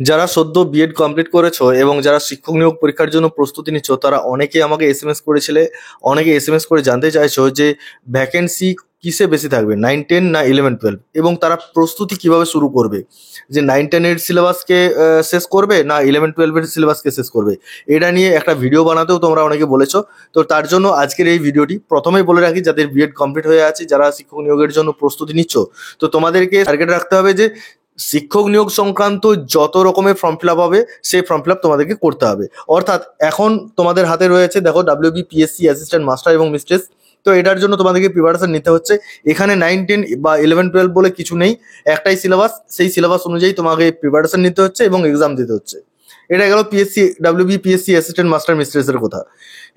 যারা সদ্য B Ed complete করেছো এবং যারা শিক্ষক নিয়োগ পরীক্ষার জন্য প্রস্তুতি নিচ্ছ, তারা অনেকেই আমাকে এসএমএস করেছিলে, অনেকে এসএমএস করে জানতে চাইছো যে ভ্যাকেন্সি কিসে বেশি থাকবে, 9-10 না 11-12, এবং তারা প্রস্তুতি কিভাবে শুরু করবে, যে 9-10-এর সিলেবাসকে শেষ করবে না 11-12-এর সিলেবাসকে শেষ করবে। এটা নিয়ে একটা ভিডিও বানাতেও তোমরা অনেকে বলেছো। তো তার জন্য আজকের এই ভিডিওটি প্রথমেই বলে রাখি, যাদের বিএড কমপ্লিট হয়ে আছে, যারা শিক্ষক নিয়োগের জন্য প্রস্তুতি নিচ্ছ, তো তোমাদেরকে টার্গেট রাখতে হবে যে শিক্ষক নিয়োগ সংক্রান্ত যত রকমের ফর্ম ফিল আপ হবে সেই ফর্ম ফিল আপ তোমাদেরকে করতে হবে। অর্থাৎ এখন তোমাদের হাতে রয়েছে, দেখো, WBPSC অ্যাসিস্ট্যান্ট মাস্টার এবং মিস্ট্রেস। তো এটার জন্য তোমাদেরকে প্রিপারেশন নিতে হচ্ছে। এখানে 9-10 বা 11-12 বলে কিছু নেই, একটাই সিলেবাস। সেই সিলেবাস অনুযায়ী তোমাকে প্রিপারেশন নিতে হচ্ছে এবং এক্সাম দিতে হচ্ছে। এটা গেল WBPSC অ্যাসিস্ট্যান্ট মাস্টার মিস্ট্রেসের কথা।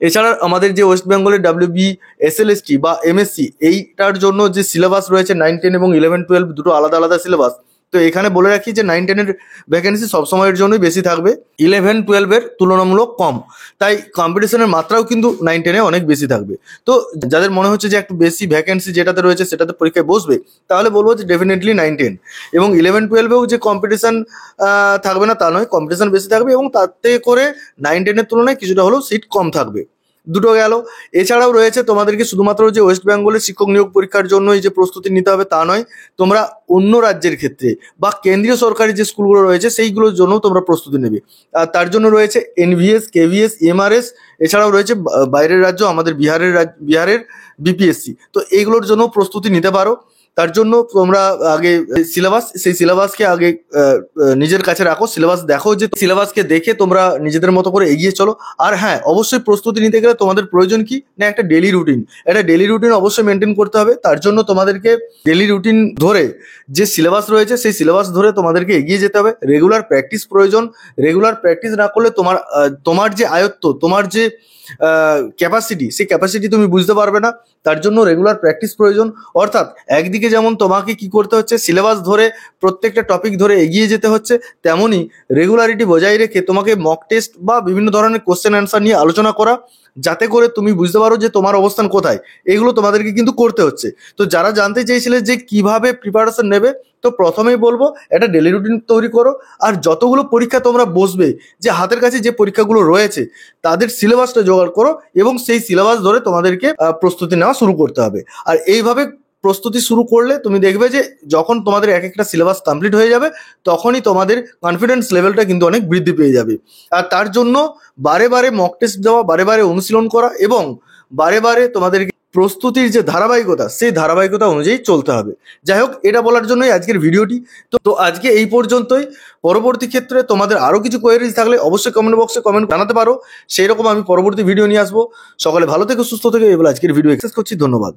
এছাড়া আমাদের যে ওয়েস্ট বেঙ্গলের WBSLST বা MSc, এইটার জন্য যে সিলেবাস রয়েছে 9-10 এবং 11-12 দুটো আলাদা আলাদা সিলেবাস। তো এখানে বলে রাখি যে 9-10-এর ভ্যাকেন্সি সবসময়ের জন্যই বেশি থাকবে, 11-12-এর তুলনামূলক কম। তাই কম্পিটিশনের মাত্রাও কিন্তু 9-10-এ অনেক বেশি থাকবে। তো যাদের মনে হচ্ছে যে একটু বেশি ভ্যাকেন্সি যেটাতে রয়েছে সেটাতে পরীক্ষায় বসবে, তাহলে বলবো যে ডেফিনেটলি 9-10। এবং 11-12-এও যে কম্পিটিশন থাকবে না তা নয়, কম্পিটিশন বেশি থাকবে এবং তাতে করে 9-10-এর তুলনায় কিছুটা হলেও সিট কম থাকবে। দুটো গেল। এছাড়াও রয়েছে তোমাদেরকে শুধুমাত্র যে ওয়েস্ট বেঙ্গলের শিক্ষক নিয়োগ পরীক্ষার জন্যই যে প্রস্তুতি নিতে হবে তা নয়, তোমরা অন্য রাজ্যের ক্ষেত্রে বা কেন্দ্রীয় সরকারি যে স্কুলগুলো রয়েছে সেইগুলোর জন্য তোমরা প্রস্তুতি নেবে। আর তার জন্য রয়েছে NVS, KVS, MRS। এছাড়াও রয়েছে বাইরের রাজ্য, আমাদের বিহারের BPSC। তো এইগুলোর জন্য প্রস্তুতি নিতে পারো। তার জন্য তোমরা আগে সেই সিলেবাসকে আগে নিজের কাছে রাখো, সিলেবাস দেখো, যে সিলেবাসকে দেখে তোমরা নিজেদের মতো করে এগিয়ে চলো। আর হ্যাঁ, অবশ্যই প্রস্তুতি নিতে গেলে তোমাদের প্রয়োজন কি না, একটা ডেলি রুটিন। একটা ডেলি রুটিন অবশ্যই মেনটেন করতে হবে। তার জন্য তোমাদেরকে ডেলি রুটিন ধরে যে সিলেবাস রয়েছে সেই সিলেবাস ধরে তোমাদেরকে এগিয়ে যেতে হবে। রেগুলার প্র্যাকটিস প্রয়োজন। রেগুলার প্র্যাকটিস না করলে তোমার যে আয়ত্ত, তোমার যে ক্যাপাসিটি, সেই ক্যাপাসিটি তুমি বুঝতে পারবে না। তার জন্য রেগুলার প্র্যাকটিস প্রয়োজন। অর্থাৎ একদিকে যেমন তোমাকে কি করতে হচ্ছে, সিলেবাস ধরে প্রত্যেকটা টপিক ধরে এগিয়ে যেতে হচ্ছে, তেমনই রেগুলারিটি বজায় রেখে তোমাকে মক টেস্ট বা বিভিন্ন ধরনের কোশ্চেন অ্যান্সার নিয়ে আলোচনা করা, যাতে করে তুমি বুঝতে পারো যে তোমার অবস্থান কোথায়। এগুলো তোমাদেরকে কিন্তু করতে হচ্ছে। তো যারা জানতে চেয়েছিলে যে কিভাবে প্রিপারেশন নেবে, তো প্রথমেই বলবো একটা ডেলি রুটিন তৈরি করো। আর যতগুলো পরীক্ষা তোমরা বসবে, যে হাতের কাছে যে পরীক্ষাগুলো রয়েছে তাদের সিলেবাসটা জোগাড় করো এবং সেই সিলেবাস ধরে তোমাদেরকে প্রস্তুতি নেওয়া শুরু করতে হবে। আর এইভাবে প্রস্তুতি শুরু করলে তুমি দেখবে যে যখন তোমাদের এক একটা সিলেবাস কমপ্লিট হয়ে যাবে, তখনই তোমাদের কনফিডেন্স লেভেলটা কিন্তু অনেক বৃদ্ধি পেয়ে যাবে। আর তার জন্য বারে বারে মক টেস্ট দেওয়া, বারে বারে অনুশীলন করা এবং বারে বারে তোমাদেরকে প্রস্তুতির যে ধারাবাহিকতা, সেই ধারাবাহিকতা অনুযায়ী চলতে হবে। যাই হোক, এটা বলার জন্যই আজকের ভিডিওটি। তো আজকে এই পর্যন্তই। পরবর্তী ক্ষেত্রে তোমাদের আরও কিছু কোয়েরিজ থাকলে অবশ্যই কমেন্ট বক্সে কমেন্ট জানাতে পারো। সেই রকম আমি পরবর্তী ভিডিও নিয়ে আসবো। সকালে ভালো থেকে সুস্থ থেকে, এবার আজকের ভিডিও শেষ করছি। ধন্যবাদ।